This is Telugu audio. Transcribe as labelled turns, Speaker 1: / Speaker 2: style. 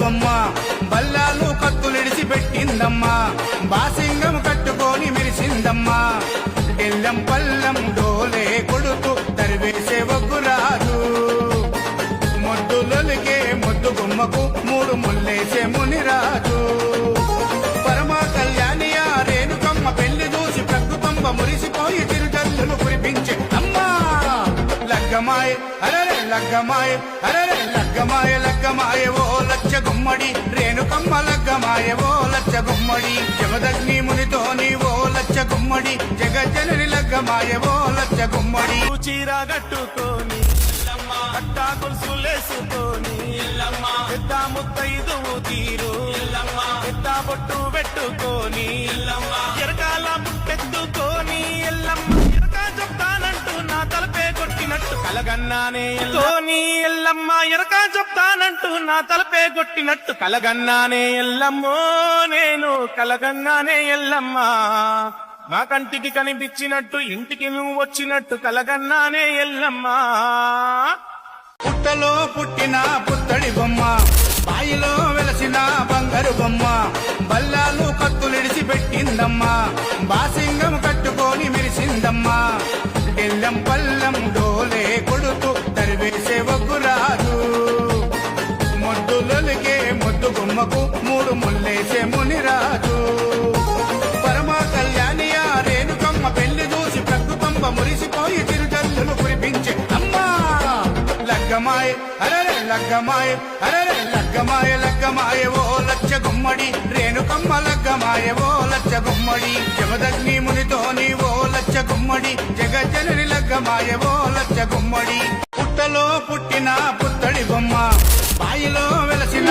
Speaker 1: బొమ్మ బల్లాలు కత్తులిడిసి పెట్టిందమ్మా బాసింగం కట్టుకొని మెరిసిందమ్మా ఎల్లం పల్లం డోలే కొడుతూ తరివేసే ఒగ్గురాజు మొద్దులొలిగే మొద్దు గుమ్మకు మూడు ముల్లేసే మునిరాజు పరమా కళ్యాణి ఆ రేణుకమ్మ పెళ్లి చూసి ప్రకృతంబ మురిసిపోయి తిరుజల్లులు కురిపించే అమ్మా లగ్గమాయ అరరే లగ్గమాయ అరరే లగ్గమాయ లగ్గమాయ ఓ లచ్చ గుమ్మడి రేణుకమ్మ లగ్గమాయ ఓ లచ్చ గుమ్మడి జమదగ్ని మునితోని ఓ లచ్చ గుమ్మడి జగజ్జనని లగ్గమాయ ఓ లచ్చ గుమ్మడి
Speaker 2: చీర కట్టుకొని కట్టా కొలుసులేసుకొని పెద్ద ముత్తైదు తీరు పెద్ద బొట్టు పెట్టుకొని ఎరకాల ముట్టెత్తుకొని ఎల్లమ్మ ఎరకా చెప్తానంటూ నా తలపే కొట్టినట్టు కలగన్నానే తోని ఎల్లమ్మ ఎరకా చెప్తానంటూ నా తలపే కొట్టినట్టు కలగన్నానే ఎల్లమ్మో నేను కలగన్నానే ఎల్లమ్మ నా కంటికి కనిపించినట్టు ఇంటికి నువ్వు వచ్చినట్టు కలగన్నానే ఎల్లమ్మా
Speaker 1: పుట్టలో పుట్టిన పుత్తడి బొమ్మ బాయిలో వెలసిన బంగారు బొమ్మ బల్లాలు కత్తులిడిసి పెట్టిందమ్మా బాసింగం కట్టుకొని మెరిసిందమ్మా ఎల్లం పల్లం డోలే కొడుతూ తరివేసే ఒగ్గురాజు మొద్దులొలిగే మొద్దు గుమ్మకు మూడు ముల్లేసే మునిరాజు పరమా కళ్యాణి ఆ రేణుకమ్మ పెళ్లి చూసి ప్రకృతంబ మురిసిపోయి తిరుజల్లులు కురిపించే అమ్మా లగ్గమాయ అరరే లగ్గమాయ అరరే లగ్గమాయ లగ్గమాయ ఓ లచ్చ గుమ్మడి రేణుకమ్మ లగ్గమాయ ఓ లచ్చ గుమ్మడి జమదగ్ని మునితోని ఓ లచ్చ గుమ్మడి జగజ్జనని లగ్గమాయ ఓ లచ్చ గుమ్మడి పుట్టలో పుట్టిన పుత్తడి బొమ్మ బాయిలో వెలసిన